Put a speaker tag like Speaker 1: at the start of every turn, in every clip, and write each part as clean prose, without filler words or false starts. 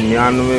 Speaker 1: 99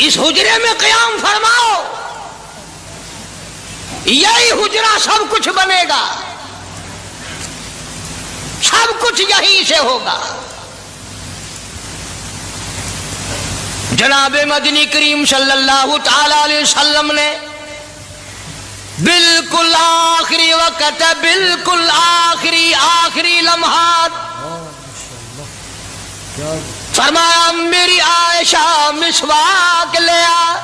Speaker 2: اس حجرے میں قیام فرماؤ، یہی حجرہ سب کچھ بنے گا، سب کچھ یہیں سے ہوگا۔ جناب مدنی کریم صلی اللہ تعالی علیہ وسلم نے بالکل آخری وقت، بالکل آخری لمحات فرمایا میری عائشہ مسواک لے آ،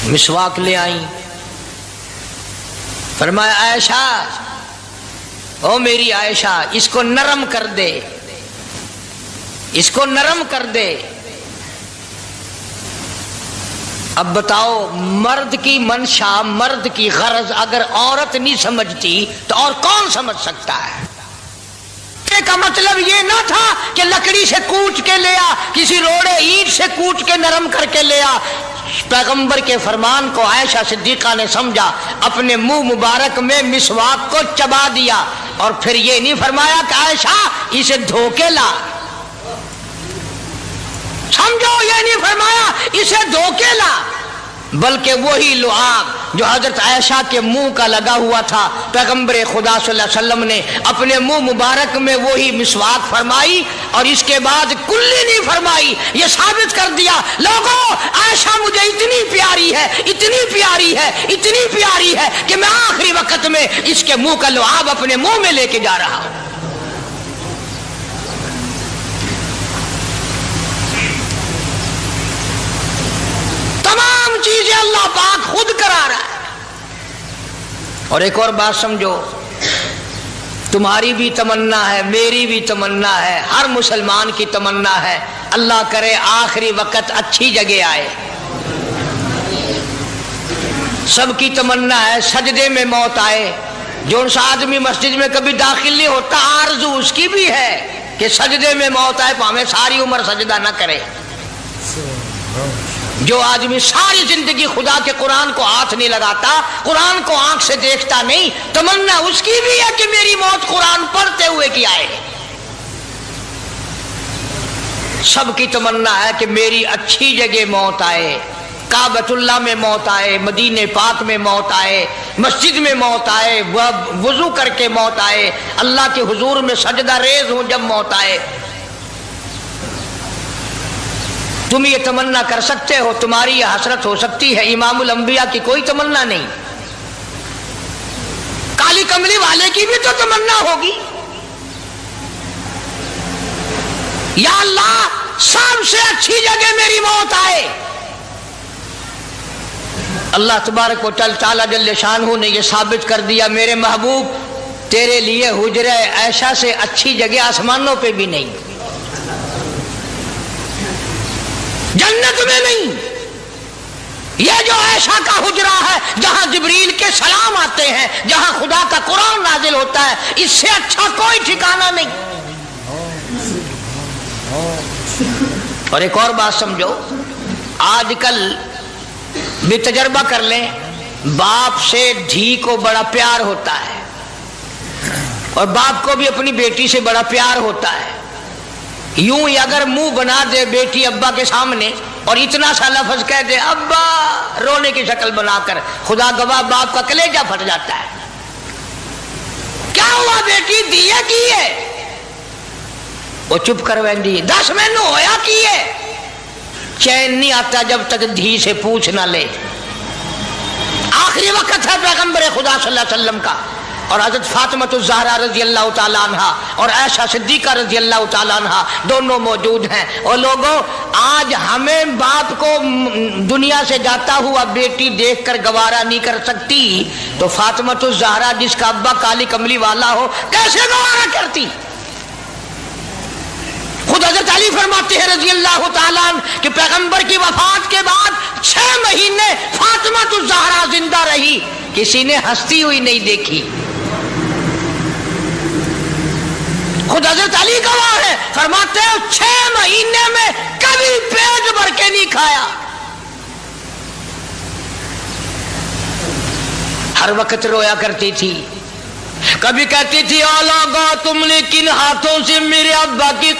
Speaker 2: مسواک لے آئی۔ فرمایا عائشہ، او میری عائشہ، اس کو نرم کر دے، اس کو نرم کر دے۔ اب بتاؤ، مرد کی منشا، مرد کی غرض اگر عورت نہیں سمجھتی تو اور کون سمجھ سکتا ہے؟ کا مطلب یہ نہ تھا کہ لکڑی سے کوٹ کے لیا، کسی روڑے اینٹ سے کوٹ کے نرم کر کے لیا۔ پیغمبر کے فرمان کو عائشہ صدیقہ نے سمجھا، اپنے منہ مبارک میں مسواک کو چبا دیا، اور پھر یہ نہیں فرمایا کہ عائشہ اسے دھو کے لا، سمجھو، یہ نہیں فرمایا اسے دھو کے لا، بلکہ وہی لعاب جو حضرت عائشہ کے منہ کا لگا ہوا تھا، پیغمبر خدا صلی اللہ علیہ وسلم نے اپنے منہ مبارک میں وہی مسواک فرمائی، اور اس کے بعد کلی نہیں فرمائی۔ یہ ثابت کر دیا، لوگوں، عائشہ مجھے اتنی پیاری ہے، اتنی پیاری ہے، اتنی پیاری ہے کہ میں آخری وقت میں اس کے منہ کا لعاب اپنے منہ میں لے کے جا رہا ہوں۔ چیزیں اللہ پاک خود کرا رہا ہے۔ اور ایک اور بات سمجھو، تمہاری بھی تمنا ہے، میری بھی تمنا ہے، ہر مسلمان کی تمنا ہے، اللہ کرے آخری وقت اچھی جگہ آئے۔ سب کی تمنا ہے سجدے میں موت آئے۔ جو سا آدمی مسجد میں کبھی داخل نہیں ہوتا، آرزو اس کی بھی ہے کہ سجدے میں موت آئے، ہمیں ساری عمر سجدہ نہ کرے۔ جو آدمی ساری زندگی خدا کے قرآن کو ہاتھ نہیں لگاتا، قرآن کو آنکھ سے دیکھتا نہیں، تمنا اس کی بھی ہے کہ میری موت قرآن پڑھتے ہوئے کی آئے۔ سب کی تمنا ہے کہ میری اچھی جگہ موت آئے، کعبۃ اللہ میں موت آئے، مدینہ پاک میں موت آئے، مسجد میں موت آئے، وضو کر کے موت آئے، اللہ کے حضور میں سجدہ ریز ہوں جب موت آئے۔ تم یہ تمنا کر سکتے ہو، تمہاری یہ حسرت ہو سکتی ہے، امام الانبیاء کی کوئی تمنا نہیں۔ کالی کملی والے کی بھی تو تمنا ہوگی، یا اللہ سب سے اچھی جگہ میری موت آئے۔ اللہ تبارک و تعالی جل شانہ نے یہ ثابت کر دیا، میرے محبوب تیرے لیے حجرہ عائشہ سے اچھی جگہ آسمانوں پہ بھی نہیں، جنت میں نہیں۔ یہ جو عائشہ کا حجرہ ہے، جہاں جبریل کے سلام آتے ہیں، جہاں خدا کا قرآن نازل ہوتا ہے، اس سے اچھا کوئی ٹھکانہ نہیں۔ اور ایک اور بات سمجھو، آج کل بھی تجربہ کر لیں، باپ سے دھی کو بڑا پیار ہوتا ہے، اور باپ کو بھی اپنی بیٹی سے بڑا پیار ہوتا ہے۔ یوں ہی اگر منہ بنا دے بیٹی ابا کے سامنے اور اتنا سا لفظ کہہ دے ابا، رونے کی شکل بنا کر، خدا گواہ باپ کا کلیجہ پھٹ جاتا ہے۔ کیا ہوا بیٹی، دیے کی ہے؟ وہ چپ کر ویندی، 10 مہینوں ہویا کی ہے؟ چین نہیں آتا جب تک دھی سے پوچھ نہ لے۔ آخری وقت ہے پیغمبر خدا صلی اللہ علیہ وسلم کا، اور حضرت فاطمہ الزہرا رضی اللہ تعالیٰ عنہ اور عائشہ صدیقہ رضی اللہ تعالیٰ عنہ دونوں موجود ہیں۔ اور لوگوں، آج ہمیں باپ کو دنیا سے جاتا ہوا بیٹی دیکھ کر گوارا نہیں کر سکتی، تو فاطمہ الزہرا جس کا ابا کالی کملی والا ہو کیسے گوارا کرتی؟ خود حضرت علی فرماتے ہیں رضی اللہ تعالیٰ عنہ کہ پیغمبر کی وفات کے بعد 6 مہینے فاطمہ الزہرا زندہ رہی، کسی نے ہنستی ہوئی نہیں دیکھی۔ خود حضرت علی گواہ ہے، فرماتے ہیں 6 مہینے میں کبھی پیٹ بھر کے نہیں کھایا، ہر وقت رویا کرتی تھی۔ کبھی کہتی تھی اولاغا تم نے کن ہاتھوں سے میرے ابا کی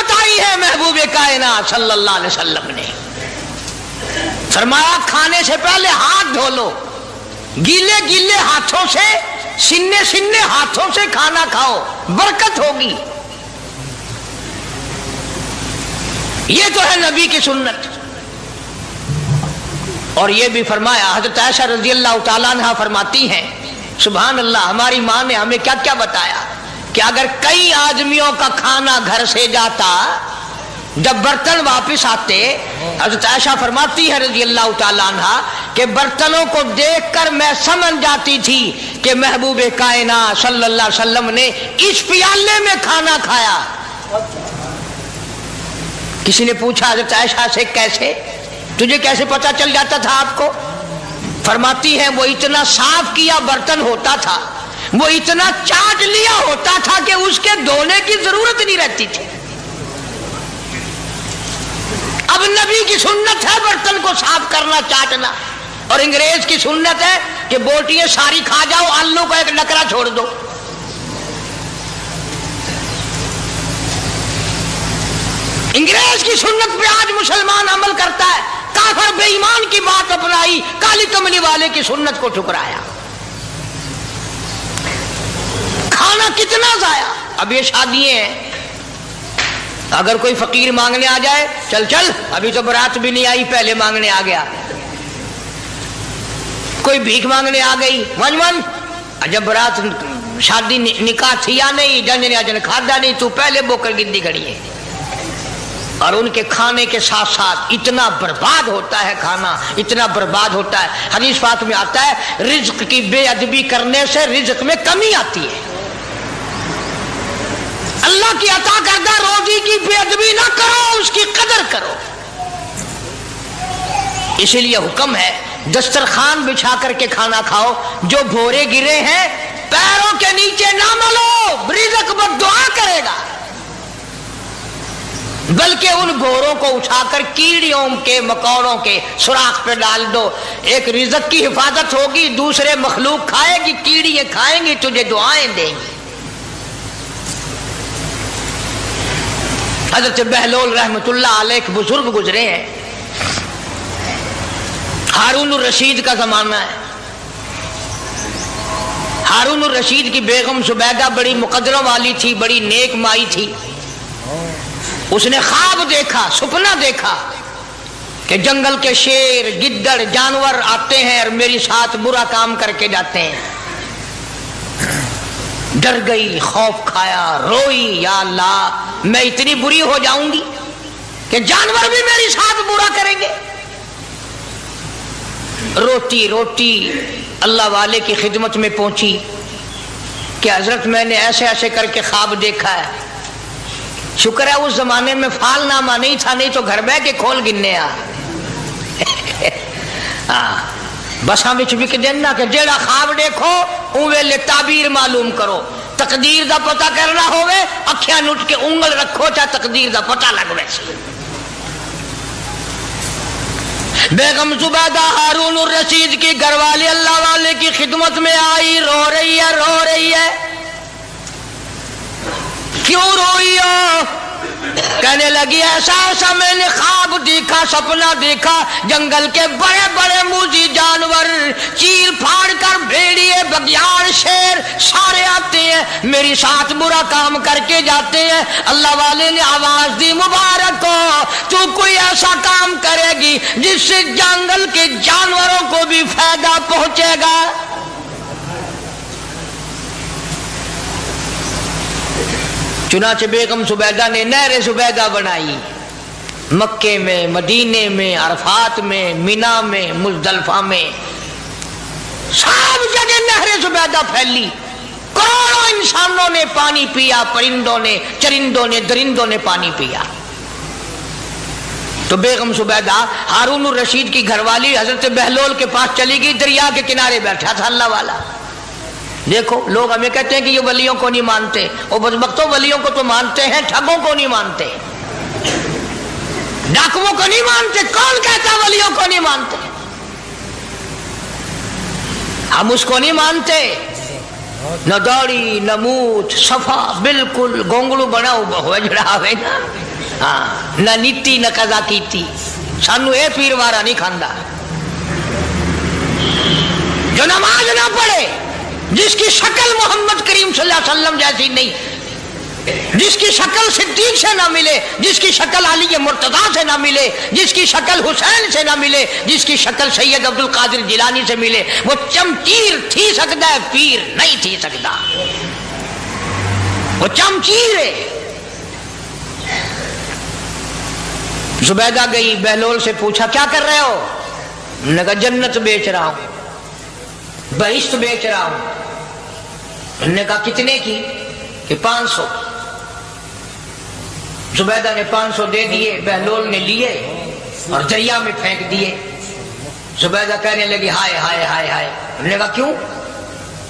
Speaker 2: بتائی ہے محبوب کائنات صلی اللہ علیہ وسلم نے. فرمایا کھانے سے پہلے ہاتھ دھو لو, گیلے گیلے ہاتھوں سے, سننے سننے ہاتھوں سے کھانا کھاؤ, برکت ہوگی. یہ تو ہے نبی کی سنت. اور یہ بھی فرمایا, حضرت عائشہ رضی اللہ تعالیٰ عنہ فرماتی ہیں, سبحان اللہ, ہماری ماں نے ہمیں کیا کیا بتایا کہ اگر کئی آدمیوں کا کھانا گھر سے جاتا, جب برتن واپس آتے, حضرت عائشہ فرماتی ہے رضی اللہ تعالیٰ عنہ کہ برتنوں کو دیکھ کر میں سمجھ جاتی تھی کہ محبوب کائنات صلی اللہ علیہ وسلم نے اس پیالے میں کھانا کھایا. کسی نے پوچھا حضرت عائشہ سے, کیسے, تجھے کیسے پتا چل جاتا تھا آپ کو؟ فرماتی ہیں وہ اتنا صاف کیا برتن ہوتا تھا, وہ اتنا چاٹ لیا ہوتا تھا کہ اس کے دھونے کی ضرورت نہیں رہتی تھی. اب نبی کی سنت ہے برتن کو صاف کرنا, چاٹنا, اور انگریز کی سنت ہے کہ بوٹیاں ساری کھا جاؤ, آلو کا ایک نکرا چھوڑ دو. انگریز کی سنت پہ آج مسلمان عمل کرتا ہے. کافر بے ایمان کی بات اپنائی, کالی کملی والے کی سنت کو ٹھکرایا. کھانا کتنا ضائع. اب یہ شادیاں ہیں, اگر کوئی فقیر مانگنے آ جائے, چل چل ابھی تو برات بھی نہیں آئی, پہلے مانگنے آ گیا. کوئی بھیک مانگنے آ گئی, ون ون, جب برات شادی نکاح تھی یا نہیں, جن نے اجن کھادا نہیں, تو پہلے بوکر گندی کھڑی ہے. اور ان کے کھانے کے ساتھ ساتھ اتنا برباد ہوتا ہے کھانا, اتنا برباد ہوتا ہے. حدیث پاک میں آتا ہے رزق کی بے ادبی کرنے سے رزق میں کمی آتی ہے. اللہ کی عطا کردہ روزی کی بے ادبی نہ کرو, اس کی قدر کرو. اسی لیے حکم ہے دسترخوان بچھا کر کے کھانا کھاؤ. جو بھورے گرے ہیں پیروں کے نیچے نہ ملو, رزق بد دعا کرے گا, بلکہ ان بھوروں کو اٹھا کر کیڑیوں کے مکوڑوں کے سوراخ پہ ڈال دو. ایک رزق کی حفاظت ہوگی, دوسرے مخلوق کھائے گی, کیڑیاں کھائیں گی, تجھے دعائیں دیں گی. حضرت بہلول رحمت اللہ علیہ ایک بزرگ گزرے ہیں, ہارون الرشید کا زمانہ ہے. ہارون الرشید کی بیگم زبیدہ بڑی مقدروں والی تھی, بڑی نیک مائی تھی. اس نے خواب دیکھا, سپنا دیکھا کہ جنگل کے شیر, گدڑ, جانور آتے ہیں اور میری ساتھ برا کام کر کے جاتے ہیں. ڈر گئی, خوف کھایا, روئی, یا اللہ میں اتنی بری ہو جاؤں گی کہ جانور بھی میری ساتھ برا کریں گے. روتی روتی اللہ والے کی خدمت میں پہنچی کہ حضرت میں نے ایسے ایسے کر کے خواب دیکھا ہے. شکر ہے اس زمانے میں فال نامہ نہیں تھا, نہیں تو گھر بیٹھ کے کھول گننے آ. بساں وچ وک دینا کہ جیڑا خواب دیکھو اون ویلے تعبیر معلوم کرو. تقدیر دا پتہ کرنا ہوئے اکھیاں نٹ کے انگل رکھو, چاہے تقدیر دا پتہ لگ ویسے. بیگم زبیدہ ہارون الرشید کی گھر والی اللہ والے کی خدمت میں آئی, رو رہی ہے, رو رہی ہے. کیوں روئی ہو؟ کہنے لگی ایسا ایسا میں نے خواب دیکھا, سپنا دیکھا, جنگل کے بڑے بڑے موذی جانور, چیل پھاڑ کر بھیڑیے, بگیار, شیر سارے آتے ہیں, میری ساتھ برا کام کر کے جاتے ہیں. اللہ والے نے آواز دی, مبارک ہو, تو کوئی ایسا کام کرے گی جس سے جنگل کے جانوروں کو بھی فائدہ پہنچے گا. چنانچہ بیگم زبیدہ نے نہر زبیدہ بنائی. مکے میں, مدینے میں, عرفات میں, مینا میں, مزدلفہ میں, سب جگہ نہر زبیدہ پھیلی. کروڑوں انسانوں نے پانی پیا, پرندوں نے, چرندوں نے, درندوں نے پانی پیا. تو بیگم زبیدہ ہارون الرشید کی گھر والی حضرت بہلول کے پاس چلی گئی. دریا کے کنارے بیٹھا تھا اللہ والا. دیکھو لوگ ہمیں کہتے ہیں کہ یہ ولیوں کو نہیں مانتے, وہ بدبختوں ولیوں کو تو مانتے ہیں, ٹھگوں کو نہیں مانتے, ڈاکوؤں کو نہیں مانتے. کون کہتا ولیوں کو نہیں مانتے؟ ہم اس کو نہیں مانتے. نہ داڑھی, نہ مونچھ, صفا بالکل گونگلو بنا ہوا جڑا ہوئے نا. ہاں نہ نیتی نہ قضا کیتی سانو اے پیر وارا نہیں کھاندا جو نماز نہ پڑھے، جس کی شکل محمد کریم صلی اللہ علیہ وسلم جیسی نہیں، جس کی شکل صدیق سے نہ ملے، جس کی شکل علی مرتضیٰ سے نہ ملے، جس کی شکل حسین سے نہ ملے، جس کی شکل سید عبد القادر جیلانی سے ملے، وہ چمچیر تھی سکتا ہے، پیر نہیں تھی سکتا، وہ چمچیر ہے۔ زبیدہ گئی، بہلول سے پوچھا کیا کر رہے ہو؟ انہوں نے کہا جنت بیچ رہا ہوں، بہشت بیچ رہا ہوں۔ انہوں نے کہا کتنے کی؟ کہ 500۔ زبیدہ نے 500 دے دیے، بہلول نے لیے اور دریا میں پھینک دیے۔ زبیدہ کہنے لگی ہائے ہائے ہائے ہائے۔ انہوں نے کہا کیوں؟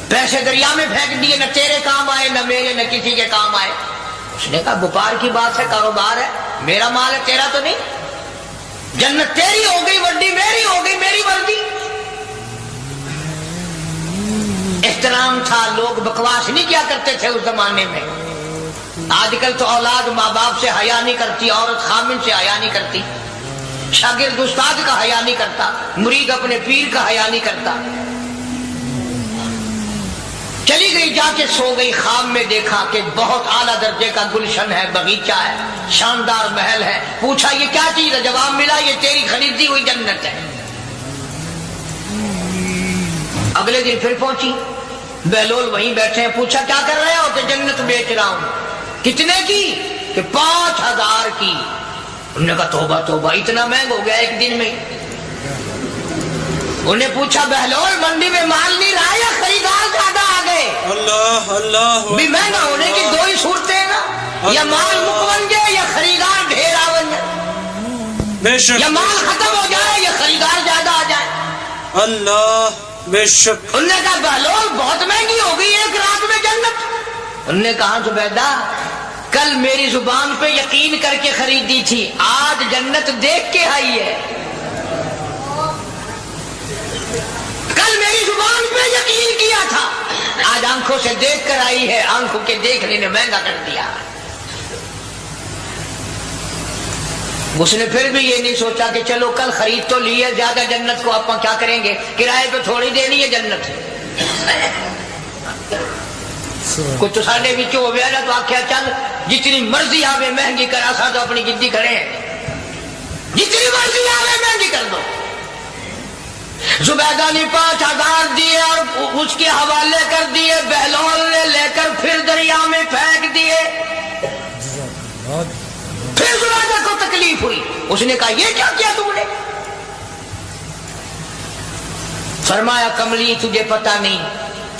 Speaker 2: پیسے دریا میں پھینک دیے، نہ تیرے کام آئے نہ میرے نہ کسی کے کام آئے۔ اس نے کہا وپار کی بات ہے، کاروبار ہے، میرا مال ہے تیرا تو نہیں، جنت تیری ہو گئی، وڈی میری ہو گئی، میری مرضی۔ احترام تھا، لوگ بکواس نہیں کیا کرتے تھے اس زمانے میں۔ آج کل تو اولاد ماں باپ سے حیا نہیں کرتی، عورت خامن سے حیا نہیں کرتی، شاگرد استاد کا حیا نہیں کرتا، مرید اپنے پیر کا حیا نہیں کرتا۔ چلی گئی، جا کے سو گئی، خواب میں دیکھا کہ بہت اعلیٰ درجے کا گلشن ہے، باغیچہ ہے، شاندار محل ہے۔ پوچھا یہ کیا چیز ہے؟ جواب ملا یہ تیری خریدی ہوئی جنت ہے۔ اگلے دن پھر پہنچی، بہلول وہیں بیٹھے ہیں، پوچھا کیا کر رہے ہو؟ کہ جنت بیچ رہا ہوں۔ کتنے کی؟ کہ 5000 کی۔ انہوں نے کہا توبہ توبہ، اتنا مہنگا ہو گیا ایک دن میں۔ انہیں پوچھا بہلول منڈی میں مال نہیں رہا یا خریدار زیادہ آ گئے؟
Speaker 3: اللہ اللہ
Speaker 2: بھی مہنگا ہونے کی دو ہی صورتیں ہیں نا، یا مال مک بن جائے یا خریدار ڈھیر آ بن جائے،
Speaker 3: بے شک،
Speaker 2: یا مال ختم ہو جائے یا خریدار زیادہ آ جائے۔
Speaker 3: اللہ بے شک۔
Speaker 2: انہوں نے کہا بہلول بہت مہنگی ہو گئی ایک رات میں جنت۔ انہوں نے کہا زبیدہ کل میری زبان پہ یقین کر کے خریدی تھی، آج جنت دیکھ کے آئی ہے۔ کل میری زبان پہ یقین کیا تھا، آج آنکھوں سے دیکھ کر آئی ہے، آنکھوں کے دیکھنے نے مہنگا کر دیا۔ اس نے پھر بھی یہ نہیں سوچا کہ چلو کل خرید تو لی ہے، زیادہ جنت کو آپ کیا کریں گے، کرائے پہ تھوڑی دینی ہے جنت۔ کچھ تو ساڑھے بھی ہو گیا نا، تو آخیا چل جتنی مرضی آوے مہنگی کرا سا تو اپنی گدی کھڑے ہیں، جتنی مرضی آوے مہنگی کر دو۔ زبیدہ نے 5000 دیے اور اس کے حوالے کر دیے، بہلول نے لے کر پھر دریا میں پھینک دیے۔ پھر زبیدہ کو تکلیف ہوئی، اس نے کہا یہ کیا کیا تم نے؟ فرمایا کملی تجھے پتہ نہیں،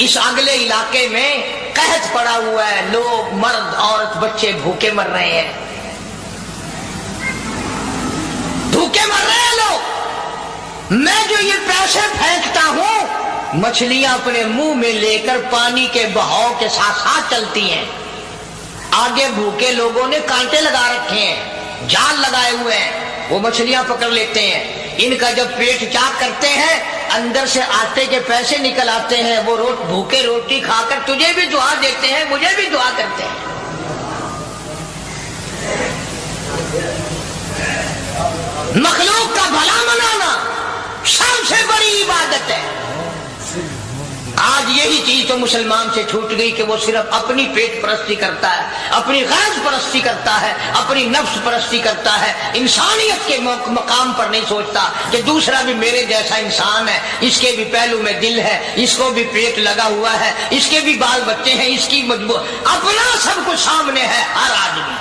Speaker 2: اس اگلے علاقے میں قحط پڑا ہوا ہے، لوگ مرد عورت بچے بھوکے مر رہے ہیں، بھوکے مر رہے ہیں لوگ۔ میں جو یہ پیسے پھینکتا ہوں، مچھلیاں اپنے منہ میں لے کر پانی کے بہاؤ کے ساتھ ساتھ چلتی ہیں، آگے بھوکے لوگوں نے کانٹے لگا رکھے ہیں، جال لگائے ہوئے ہیں، وہ مچھلیاں پکڑ لیتے ہیں، ان کا جب پیٹ چاک کرتے ہیں اندر سے آٹے کے پیسے نکل آتے ہیں، وہ بھوکے روٹی کھا کر تجھے بھی دعا دیتے ہیں، مجھے بھی دعا کرتے ہیں۔ مخلوق کا بھلا منانا سب سے بڑی عبادت ہے۔ آج یہی چیز تو مسلمان سے چھوٹ گئی کہ وہ صرف اپنی پیٹ پرستی کرتا ہے، اپنی غرض پرستی کرتا ہے، اپنی نفس پرستی کرتا ہے، انسانیت کے مقام پر نہیں سوچتا کہ دوسرا بھی میرے جیسا انسان ہے، اس کے بھی پہلو میں دل ہے، اس کو بھی پیٹ لگا ہوا ہے، اس کے بھی بال بچے ہیں، اس کی مجبور اپنا سب کچھ سامنے ہے ہر آدمی۔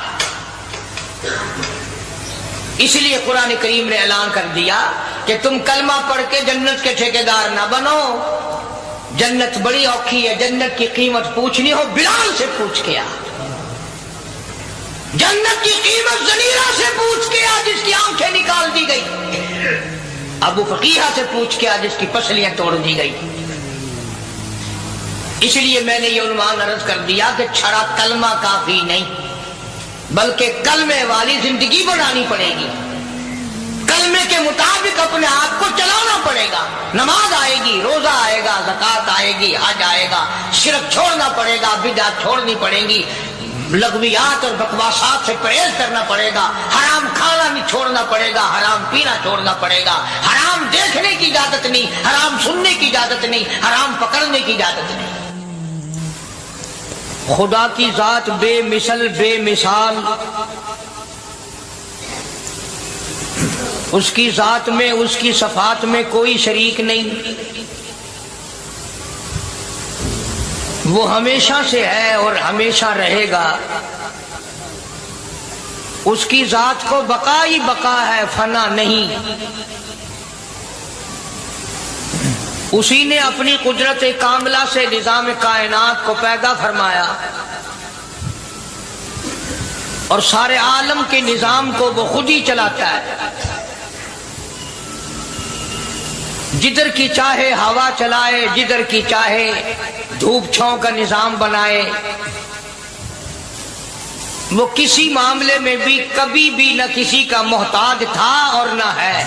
Speaker 2: اس لیے قرآن کریم نے اعلان کر دیا کہ تم کلمہ پڑھ کے جنت کے ٹھیکیدار نہ بنو، جنت بڑی اوکھی ہے، جنت کی قیمت پوچھنی ہو بلال سے پوچھ کے آ، جنت کی قیمت زنیرہ سے پوچھ کے آ جس کی آنکھیں نکال دی گئی، ابو فقیہ سے پوچھ کے آ جس کی پسلیاں توڑ دی گئی۔ اس لیے میں نے یہ عنوان عرض کر دیا کہ چھڑا کلمہ کافی نہیں، بلکہ کلمے والی زندگی بنانی پڑے گی، کلمے کے مطابق اپنے آپ کو چلانا پڑے گا، نماز آئے گی، روزہ آئے گا، زکوٰۃ آئے گی، حج آئے گا، شرک چھوڑنا پڑے گا، بدعت چھوڑنی پڑے گی، لغویات اور بکواسات سے پرہیز کرنا پڑے گا، حرام کھانا نہیں چھوڑنا پڑے گا، حرام پینا چھوڑنا پڑے گا، حرام دیکھنے کی اجازت نہیں، حرام سننے کی اجازت نہیں، حرام پکڑنے کی اجازت نہیں۔ خدا کی ذات بے مثل بے مثال، اس کی ذات میں اس کی صفات میں کوئی شریک نہیں، وہ ہمیشہ سے ہے اور ہمیشہ رہے گا، اس کی ذات کو بقا ہی بقا ہے، فنا نہیں۔ اسی نے اپنی قدرت کاملہ سے نظام کائنات کو پیدا فرمایا اور سارے عالم کے نظام کو وہ خود ہی چلاتا ہے، جدھر کی چاہے ہوا چلائے، جدھر کی چاہے دھوپ چھاؤں کا نظام بنائے، وہ کسی معاملے میں بھی کبھی بھی نہ کسی کا محتاج تھا اور نہ ہے۔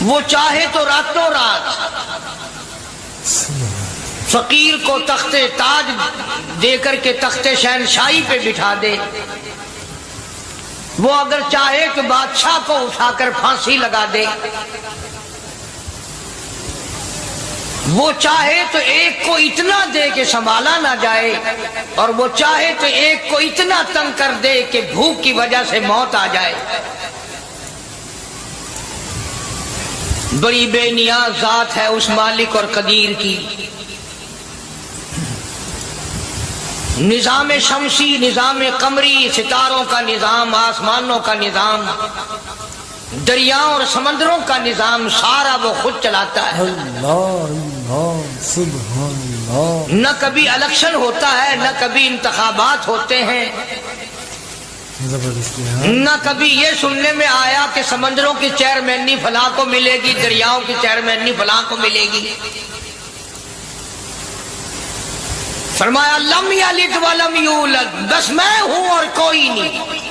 Speaker 2: وہ چاہے تو راتوں رات فقیر کو تخت تاج دے کر کے تخت شہنشاہی پہ بٹھا دے، وہ اگر چاہے کہ بادشاہ کو اٹھا کر پھانسی لگا دے، وہ چاہے تو ایک کو اتنا دے کہ سنبھالا نہ جائے، اور وہ چاہے تو ایک کو اتنا تنگ کر دے کہ بھوک کی وجہ سے موت آ جائے۔ بڑی بے نیاز ذات ہے اس مالک اور قدیر کی۔ نظام شمسی، نظام قمری، ستاروں کا نظام، آسمانوں کا نظام، دریاؤں اور سمندروں کا نظام، سارا وہ خود چلاتا ہے۔ نہ کبھی الیکشن ہوتا ہے، نہ کبھی انتخابات ہوتے ہیں، نہ کبھی یہ سننے میں آیا کہ سمندروں کی چیئرمینی فلاں کو ملے گی، دریاؤں کی چیئرمینی فلاں کو ملے گی۔ فرمایا لم یلد ولم یولد، بس میں ہوں اور کوئی نہیں۔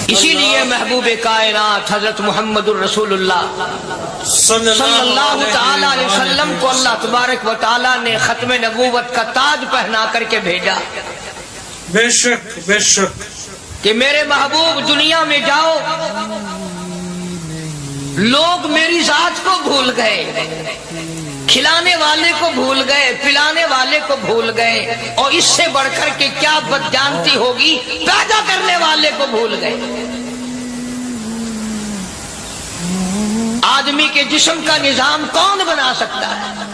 Speaker 2: اسی لیے محبوب کائنات حضرت محمد الرسول اللہ صلی اللہ تعالی علیہ وسلم کو اللہ تبارک و تعالی نے ختم نبوت کا تاج پہنا کر کے بھیجا۔
Speaker 3: بے شک بے شک
Speaker 2: کہ میرے محبوب دنیا میں جاؤ، لوگ میری ذات کو بھول گئے، کھلانے والے کو بھول گئے، پلانے والے کو بھول گئے، اور اس سے بڑھ کر کے کیا بدجانتی ہوگی، پیدا کرنے والے کو بھول گئے۔ آدمی کے جسم کا نظام کون بنا سکتا ہے؟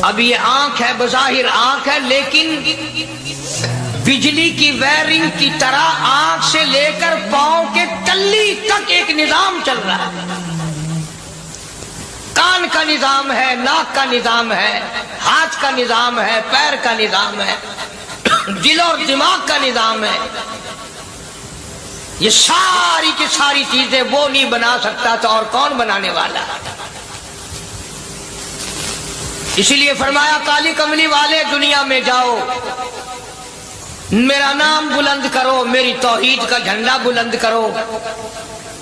Speaker 2: اب یہ آنکھ ہے، بظاہر آنکھ ہے، لیکن بجلی کی وائرنگ کی طرح آنکھ سے لے کر پاؤں کے تلی تک ایک نظام چل رہا ہے۔ کان کا نظام ہے، ناک کا نظام ہے، ہاتھ کا نظام ہے، پیر کا نظام ہے، دل اور دماغ کا نظام ہے۔ یہ ساری کی ساری چیزیں وہ نہیں بنا سکتا تو اور کون بنانے والا؟ اسی لیے فرمایا کالی کملی والے دنیا میں جاؤ، میرا نام بلند کرو، میری توحید کا جھنڈا بلند کرو،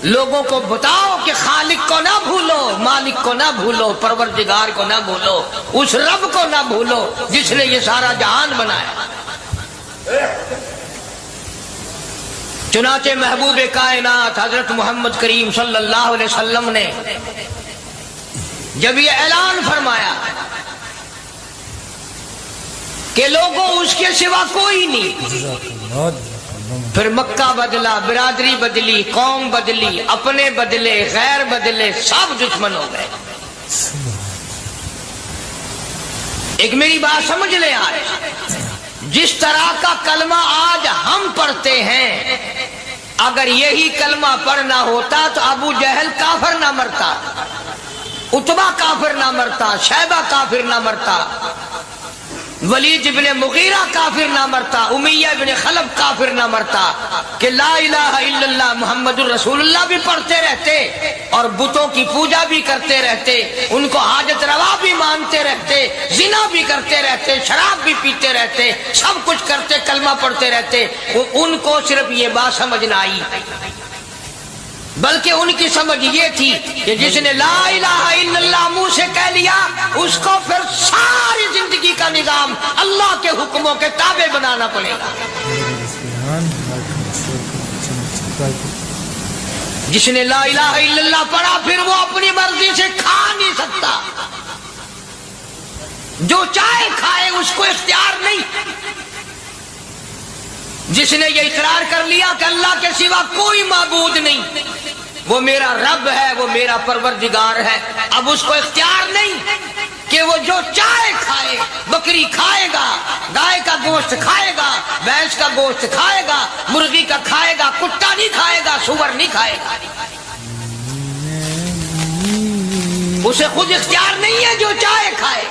Speaker 2: لوگوں کو بتاؤ کہ خالق کو نہ بھولو، مالک کو نہ بھولو، پروردگار کو نہ بھولو، اس رب کو نہ بھولو جس نے یہ سارا جہان بنایا۔ چنانچہ محبوب کائنات حضرت محمد کریم صلی اللہ علیہ وسلم نے جب یہ اعلان فرمایا کہ لوگوں اس کے سوا کوئی نہیں، پھر مکہ بدلا، برادری بدلی، قوم بدلی، اپنے بدلے، غیر بدلے، سب دشمن ہو گئے۔ ایک میری بات سمجھ لیں، آج جس طرح کا کلمہ آج ہم پڑھتے ہیں، اگر یہی کلمہ پڑھنا ہوتا تو ابو جہل کافر نہ مرتا، عتبہ کافر نہ مرتا، شیبہ کافر نہ مرتا، ولید ابن مغیرہ کافر نہ مرتا، امیہ ابن خلف کافر نہ مرتا، کہ لا الہ الا اللہ محمد الرسول اللہ بھی پڑھتے رہتے اور بتوں کی پوجا بھی کرتے رہتے، ان کو حاجت روا بھی مانتے رہتے، زنا بھی کرتے رہتے، شراب بھی پیتے رہتے، سب کچھ کرتے، کلمہ پڑھتے رہتے، ان کو صرف یہ بات سمجھ نہ آئی۔ بلکہ ان کی سمجھ یہ تھی کہ جس نے لا الہ الا اللہ منہ سے کہہ لیا اس کو پھر ساری زندگی کا نظام اللہ کے حکموں کے تابع بنانا پڑے گا. جس نے لا الہ الا اللہ پڑھا پھر وہ اپنی مرضی سے کھا نہیں سکتا. جو چاہے کھائے اس کو اختیار نہیں. جس نے یہ اقرار کر لیا کہ اللہ کے سوا کوئی معبود نہیں، وہ میرا رب ہے، وہ میرا پروردگار ہے، اب اس کو اختیار نہیں کہ وہ جو چاہے کھائے. بکری کھائے گا، گائے کا گوشت کھائے گا، بھینس کا گوشت کھائے گا، مرغی کا کھائے گا، کتا نہیں کھائے گا، سور نہیں کھائے گا. اسے خود اختیار نہیں ہے، جو چاہے کھائے.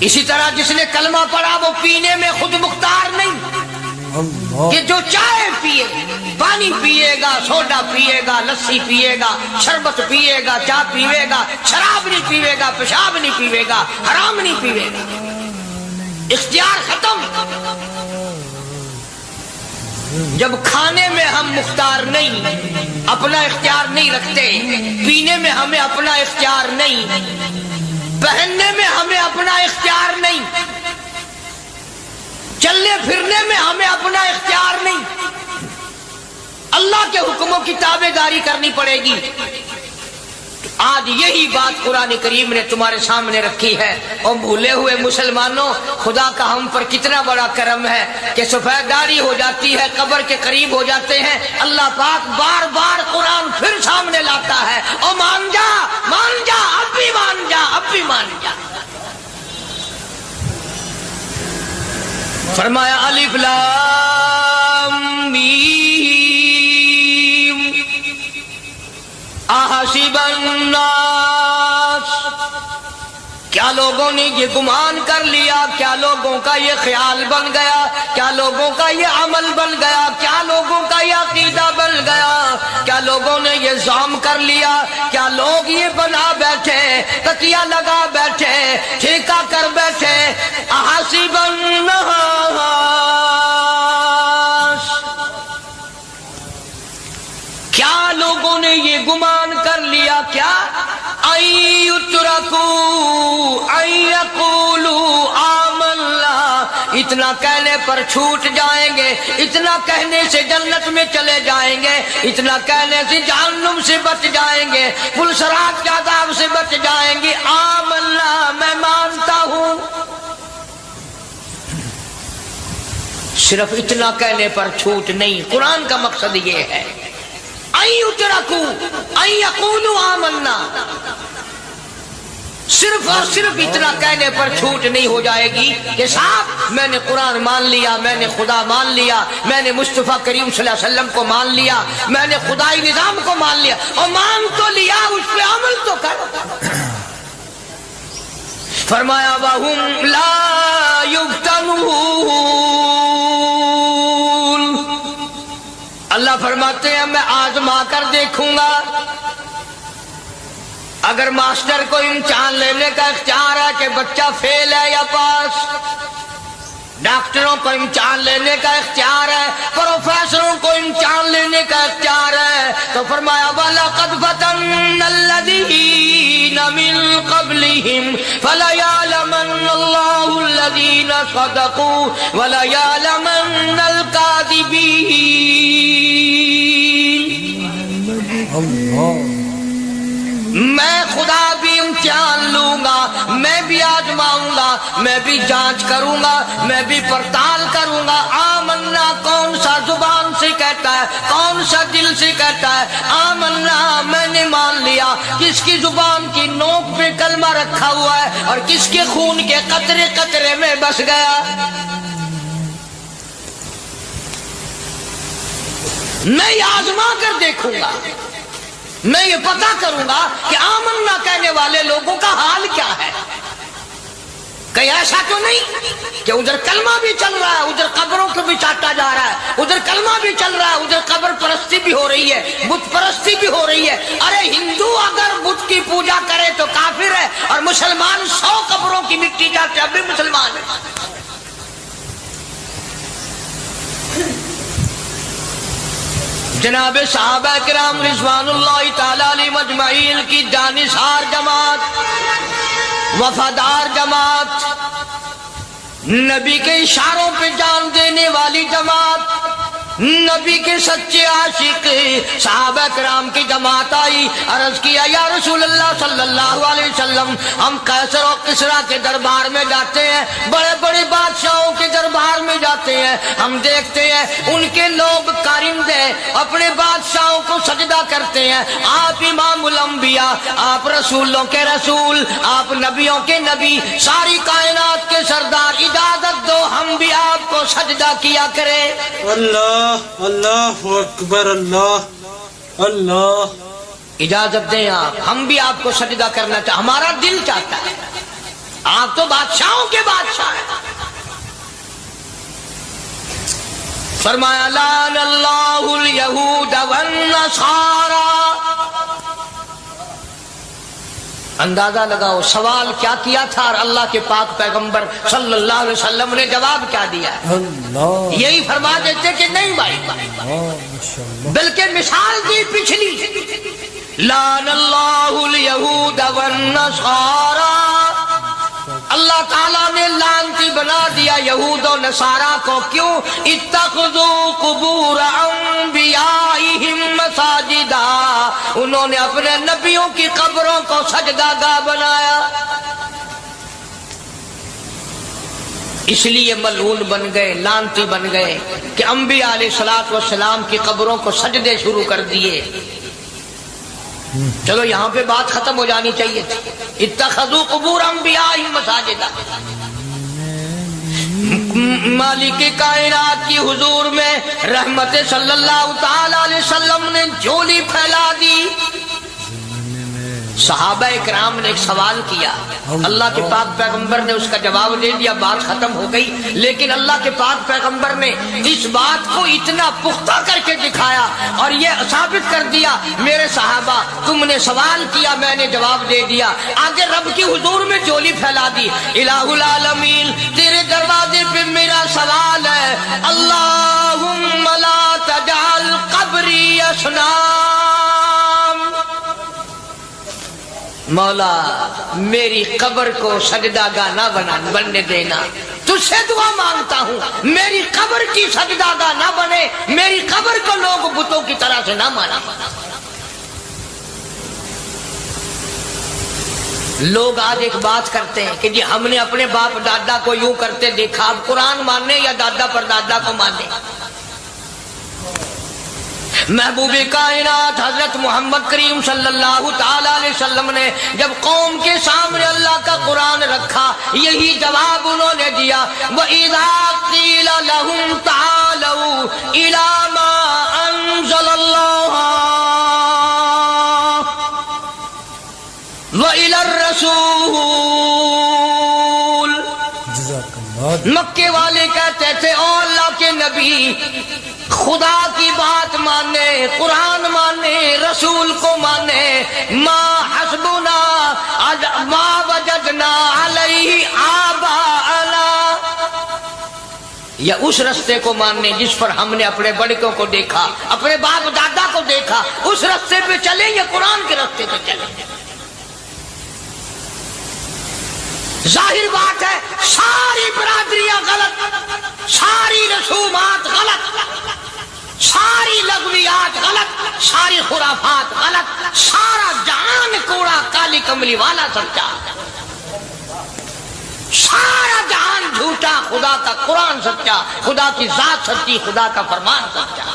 Speaker 2: اسی طرح جس نے کلمہ پڑھا وہ پینے میں خود مختار نہیں کہ جو چاہے پیے، پانی پیے گا، سوڈا پیے گا، لسی پیے گا، شربت پیے گا، چائے پیے گا، شراب نہیں پیے گا، پیشاب نہیں پیے گا، حرام نہیں پیے گا. اختیار ختم. جب کھانے میں ہم مختار نہیں، اپنا اختیار نہیں رکھتے، پینے میں ہمیں اپنا اختیار نہیں، پہننے میں ہمیں اپنا اختیار نہیں، چلنے پھرنے میں ہمیں اپنا اختیار نہیں، اللہ کے حکموں کی تابع داری کرنی پڑے گی. آج یہی بات قرآن کریم نے تمہارے سامنے رکھی ہے. اور بھولے ہوئے مسلمانوں، خدا کا ہم پر کتنا بڑا کرم ہے کہ سفید داڑھی ہو جاتی ہے، قبر کے قریب ہو جاتے ہیں، اللہ پاک بار بار قرآن پھر سامنے لاتا ہے. اور مان جا، مان جا، اب بھی مان جا، اب بھی مان جا. فرمایا الف لام میم احسب الناس، کیا لوگوں نے یہ گمان کر لیا، کیا لوگوں کا یہ خیال بن گیا، کیا لوگوں کا یہ عمل بن گیا، کیا لوگوں کا یہ عقیدہ بن گیا، کیا لوگوں نے یہ زعم کر لیا، کیا لوگ یہ بنا بیٹھے، تکیہ لگا بیٹھے، ٹھیکہ کر بیٹھے. احسب الناس، کیا لوگوں نے یہ گمان کر لیا، کیا ان یترکوا ان یقولوا آمنا، اتنا کہنے پر چھوٹ جائیں گے، اتنا کہنے سے جنت میں چلے جائیں گے، اتنا کہنے سے جہنم سے بچ جائیں گے، پلسرات کے عذاب سے بچ جائیں گے. آمنا، میں مانتا ہوں. صرف اتنا کہنے پر چھوٹ نہیں، قرآن کا مقصد یہ ہے ان یترکوا ان یقولوا آمنا. صرف اور صرف اتنا کہنے پر چھوٹ نہیں ہو جائے گی کہ صاحب میں نے قرآن مان لیا، میں نے خدا مان لیا، میں نے مصطفیٰ کریم صلی اللہ علیہ وسلم کو مان لیا، میں نے خدائی نظام کو مان لیا. اور مان تو لیا، اس پہ عمل تو کر. فرمایا وَهُمْ لَا يُفْتَنُونَ، اللہ فرماتے ہیں میں آزما کر دیکھوں گا. اگر ماسٹر کو امتحان لینے کا اختیار ہے کہ بچہ فیل ہے یا پاس، ڈاکٹروں کو امتحان لینے کا اختیار ہے، پروفیسروں کو امتحان لینے کا اختیار ہے، تو فرمایا وَلَقَدْ فَتَنَّا الَّذِينَ مِن قَبْلِهِمْ فَلَيَعْلَمَنَّ اللَّهُ الَّذِينَ صَدَقُوا وَلَيَعْلَمَنَّ الْكَاذِبِينَ. میں خدا بھی امتحان لوں گا، میں بھی آزماؤں گا، میں بھی جانچ کروں گا، میں بھی پڑتال کروں گا. آمنا کون سا زبان سے کہتا ہے، کون سا دل سے کہتا ہے آمنا میں نے مان لیا، کس کی زبان کی نوک پہ کلمہ رکھا ہوا ہے اور کس کے خون کے قطرے قطرے میں بس گیا. میں یہ آزما کر دیکھوں گا، میں یہ پتا کروں گا کہ آمنا کہنے والے لوگوں کا حال کیا ہے. کہیں ایسا تو نہیں کہ ادھر کلمہ بھی چل رہا ہے، ادھر قبروں کو بھی چاٹا جا رہا ہے، ادھر کلمہ بھی چل رہا ہے، ادھر قبر پرستی بھی ہو رہی ہے، بت پرستی بھی ہو رہی ہے. ارے ہندو اگر بت کی پوجا کرے تو کافر ہے، اور مسلمان 100 قبروں کی مٹی چاٹے اب بھی مسلمان ہے. جناب صحابہ کرام رضوان اللہ تعالی علیہم اجمعین کی جانثار جماعت، وفادار جماعت، نبی کے اشاروں پہ جان دینے والی جماعت، نبی کے سچے عاشق صحابہ کرام کی جماعت آئی، عرض کیا یا رسول اللہ صلی اللہ علیہ وسلم، ہم قیصر و کسریٰ کے دربار میں جاتے ہیں، بڑے بڑے بادشاہوں کے دربار میں جاتے ہیں، ہم دیکھتے ہیں ان کے لوگ کارندے اپنے بادشاہوں کو سجدہ کرتے ہیں، آپ امام الانبیاء، آپ رسولوں کے رسول، آپ نبیوں کے نبی، ساری کائنات کے سردار، اجازت دو ہم بھی آپ کو سجدہ کیا کریں۔
Speaker 3: اللہ اللہ اکبر، اللہ اللہ،
Speaker 2: اجازت دیں آپ، ہم بھی آپ کو سجدہ کرنا چاہتے، ہمارا دل چاہتا ہے، آپ تو بادشاہوں کے بادشاہ ہیں۔ فرمایا لعن اللہ الیہود والنصارى۔ اندازہ لگاؤ سوال کیا کیا تھا اور اللہ کے پاک پیغمبر صلی اللہ علیہ وسلم نے جواب کیا دیا؟ یہی فرما دیتے کہ نہیں بھائی، بلکہ مثال دی پچھلی، لعن اللہ الیہود والنصارى، اللہ تعالیٰ نے لعنتی بنا دیا یہود و نصارہ کو، کیوں؟ اتخذوا قبور انبیائہم مساجدا، انہوں نے اپنے نبیوں کی قبروں کو سجدہ گاہ بنایا، اس لیے ملعون بن گئے، لعنتی بن گئے کہ انبیاء علیہ السلام کی قبروں کو سجدے شروع کر دیے۔ چلو یہاں پہ بات ختم ہو جانی چاہیے تھی، اتخذوا قبور انبیائہم مساجدا۔ مالک کائنات کی حضور میں رحمت صلی اللہ تعالی علیہ وسلم نے جھولی پھیلا دی۔ صحابہ اکرام نے ایک سوال کیا، اللہ کے پاک پیغمبر نے اس کا جواب دے دیا، بات ختم ہو گئی، لیکن اللہ کے پاک پیغمبر نے اس بات کو اتنا پختہ کر کے دکھایا اور یہ ثابت کر دیا، میرے صحابہ تم نے سوال کیا، میں نے جواب دے دیا، آگے رب کی حضور میں جھولی پھیلا دی۔ الہ العالمین تیرے دروازے پہ میرا سوال ہے، اللہم لا تجعل قبری اصنام، مولا میری قبر کو سجدہ گاہ نہ بننے دینا، تجھ سے دعا مانگتا ہوں میری قبر کی سجدہ گاہ نہ بنے، میری قبر کو لوگ بتوں کی طرح سے نہ مانا۔ لوگ آج ایک بات کرتے ہیں کہ جی ہم نے اپنے باپ دادا کو یوں کرتے دیکھا، اب قرآن ماننے یا دادا پر دادا کو ماننے؟ محبوب کائنات حضرت محمد کریم صلی اللہ تعالی علیہ وسلم نے جب قوم کے سامنے اللہ کا قرآن رکھا، یہی جواب انہوں نے دیا، وَإِذَا قِيلَ لَهُمْ تَعَالَوْا إِلَى مَا أَنزَلَ اللَّهُ وَإِلَى الرَّسُولِ، مکے والے کہتے تھے او اللہ کے نبی، خدا کی بات مانے، قرآن مانے، رسول کو مانے، ما حسبنا ما وجدنا علیہ آباءنا، یا اس رستے کو ماننے جس پر ہم نے اپنے بڑکوں کو دیکھا، اپنے باپ دادا کو دیکھا، اس رستے پہ چلیں یا قرآن کے رستے پہ چلیں؟ ظاہر بات ہے ساری برادریاں غلط، ساری رسومات غلط، ساری لغویات غلط، ساری خرافات غلط، سارا جہان کوڑا کالی کملی والا سچا، سارا جہان جھوٹا، خدا کا قرآن سچا، خدا کی ذات سچی، خدا کا فرمان سچا۔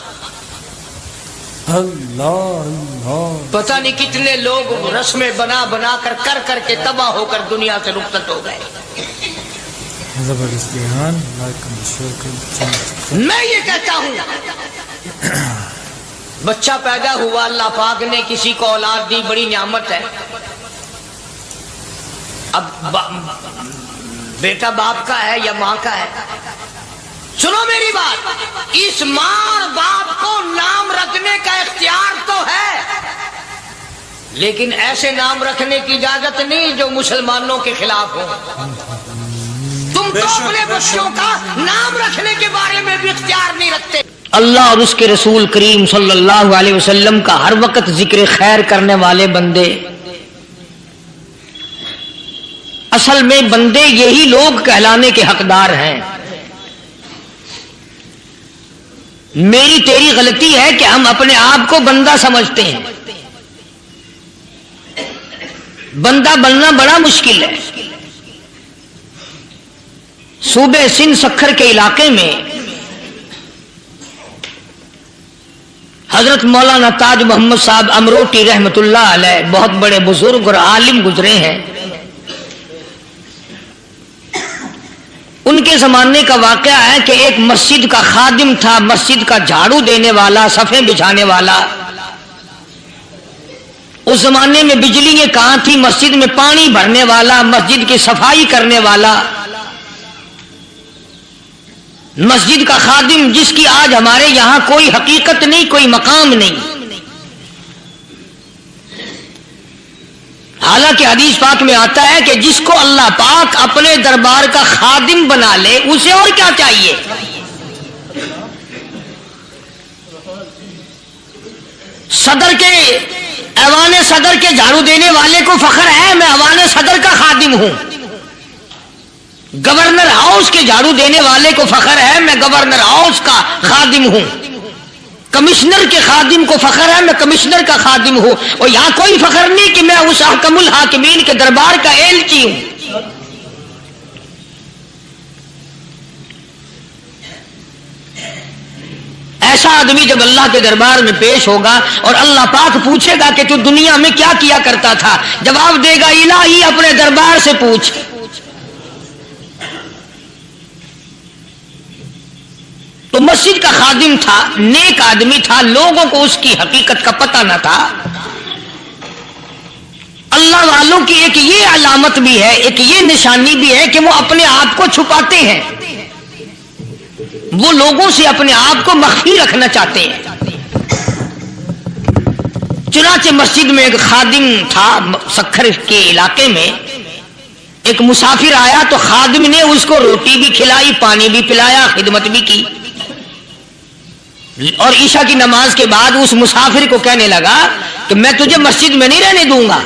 Speaker 2: پتہ نہیں کتنے لوگ رسمیں بنا بنا کر کے تباہ ہو کر دنیا سے رخصت ہو گئے۔ میں یہ کہتا ہوں بچہ پیدا ہوا، اللہ پاک نے کسی کو اولاد دی، بڑی نعمت ہے۔ اب بیٹا باپ کا ہے یا ماں کا ہے؟ سنو میری بات، اس ماں اور باپ کو نام رکھنے کا اختیار تو ہے، لیکن ایسے نام رکھنے کی اجازت نہیں جو مسلمانوں کے خلاف ہو۔ تم تو اپنے بچوں کا نام رکھنے کے بارے میں بھی اختیار نہیں رکھتے۔ اللہ اور اس کے رسول کریم صلی اللہ علیہ وسلم کا ہر وقت ذکر خیر کرنے والے بندے، اصل میں بندے یہی لوگ کہلانے کے حقدار ہیں۔ میری تیری غلطی ہے کہ ہم اپنے آپ کو بندہ سمجھتے ہیں۔ بندہ بننا بڑا مشکل ہے۔ صوبے سندھ سکھر کے علاقے میں حضرت مولانا تاج محمد صاحب امروٹی رحمت اللہ علیہ بہت بڑے بزرگ اور عالم گزرے ہیں۔ ان کے زمانے کا واقعہ ہے کہ ایک مسجد کا خادم تھا، مسجد کا جھاڑو دینے والا، صفیں بچھانے والا۔ اس زمانے میں بجلی کہاں تھی، مسجد میں پانی بھرنے والا، مسجد کی صفائی کرنے والا، مسجد کا خادم جس کی آج ہمارے یہاں کوئی حقیقت نہیں، کوئی مقام نہیں۔ حالانکہ حدیث پاک میں آتا ہے کہ جس کو اللہ پاک اپنے دربار کا خادم بنا لے اسے اور کیا چاہیے۔ صدر کے ایوان صدر کے جھاڑو دینے والے کو فخر ہے میں ایوان صدر کا خادم ہوں، گورنر ہاؤس کے جھاڑو دینے والے کو فخر ہے میں گورنر ہاؤس کا خادم ہوں، کمشنر کے خادم کو فخر ہے میں کمشنر کا خادم ہوں، اور یہاں کوئی فخر نہیں کہ میں اس حکم الحاکمین کے دربار کا ایلچی ہوں۔ ایسا آدمی جب اللہ کے دربار میں پیش ہوگا اور اللہ پاک پوچھے گا کہ تو دنیا میں کیا کیا کرتا تھا، جواب دے گا الہی اپنے دربار سے پوچھ۔ تو مسجد کا خادم تھا، نیک آدمی تھا، لوگوں کو اس کی حقیقت کا پتہ نہ تھا۔ اللہ والوں کی ایک یہ علامت بھی ہے، ایک یہ نشانی بھی ہے کہ وہ اپنے آپ کو چھپاتے ہیں، وہ لوگوں سے اپنے آپ کو مخفی رکھنا چاہتے ہیں۔ چنانچہ مسجد میں ایک خادم تھا، سکھر کے علاقے میں ایک مسافر آیا تو خادم نے اس کو روٹی بھی کھلائی، پانی بھی پلایا، خدمت بھی کی، اور عشاء کی نماز کے بعد اس مسافر کو کہنے لگا کہ میں تجھے مسجد میں نہیں رہنے دوں گا۔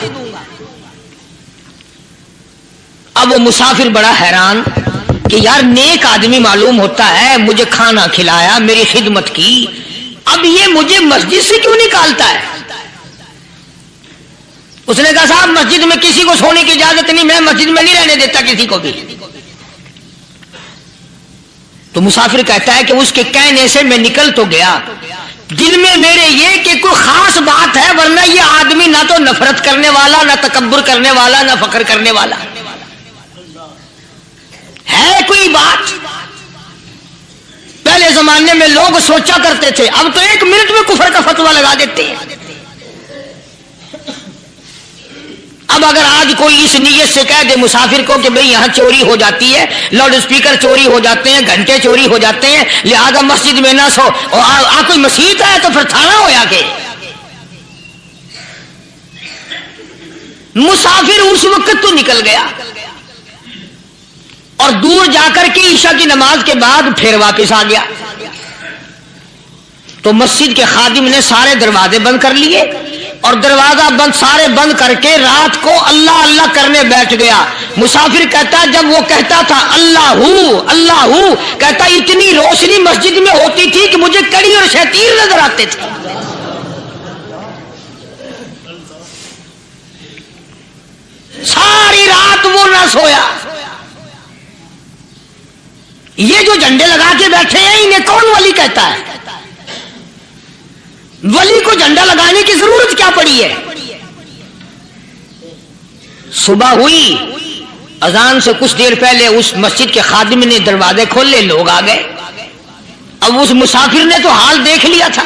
Speaker 2: اب وہ مسافر بڑا حیران کہ یار نیک آدمی معلوم ہوتا ہے، مجھے کھانا کھلایا، میری خدمت کی، اب یہ مجھے مسجد سے کیوں نکالتا ہے؟ اس نے کہا صاحب مسجد میں کسی کو سونے کی اجازت نہیں، میں مسجد میں نہیں رہنے دیتا کسی کو بھی۔ تو مسافر کہتا ہے کہ اس کے کہنے سے میں نکل تو گیا، دل میں میرے یہ کہ کوئی خاص بات ہے، ورنہ یہ آدمی نہ تو نفرت کرنے والا، نہ تکبر کرنے والا، نہ فخر کرنے والا ہے کوئی بات۔ پہلے زمانے میں لوگ سوچا کرتے تھے، اب تو ایک منٹ میں کفر کا فتویٰ لگا دیتے ہیں۔ اب اگر آج کوئی اس نیت سے کہہ دے مسافر کو کہ بھئی یہاں چوری ہو جاتی ہے، لاؤڈ اسپیکر چوری ہو جاتے ہیں، گھنٹے چوری ہو جاتے ہیں، لہذا مسجد میں نہ سو، اور کوئی مسجد ہے تو پھر تھانہ ہو کے مسافر اس وقت تو نکل گیا، اور دور جا کر کے عشاء کی نماز کے بعد پھر واپس آ گیا۔ تو مسجد کے خادم نے سارے دروازے بند کر لیے، اور دروازہ بند سارے بند کر کے رات کو اللہ اللہ کرنے بیٹھ گیا۔ مسافر کہتا جب وہ کہتا تھا اللہ ہو کہتا اتنی روشنی مسجد میں ہوتی تھی کہ مجھے کڑی اور شیطان نظر آتے تھے۔ ساری رات وہ نہ سویا۔ یہ جو جھنڈے لگا کے بیٹھے ہیں انہیں کون ولی کہتا ہے؟ ولی کو جھنڈا لگانے کی ضرورت کیا پڑی ہے؟ صبح ہوئی، اذان سے کچھ دیر پہلے اس مسجد کے خادم نے دروازے کھولے، لوگ آ گئے۔ اب اس مسافر نے تو حال دیکھ لیا تھا۔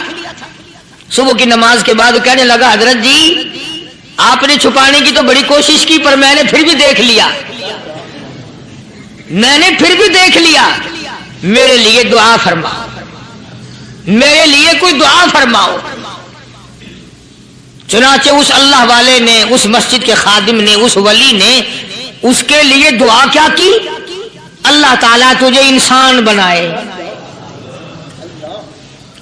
Speaker 2: صبح کی نماز کے بعد کہنے لگا حضرت جی آپ نے چھپانے کی تو بڑی کوشش کی، پر میں نے پھر بھی دیکھ لیا، میرے لیے دعا فرماؤ، میرے لیے کوئی دعا فرماؤ۔ چنانچہ اس اللہ والے نے، اس مسجد کے خادم نے، اس ولی نے اس کے لیے دعا کیا کی؟ اللہ تعالیٰ تجھے انسان بنائے،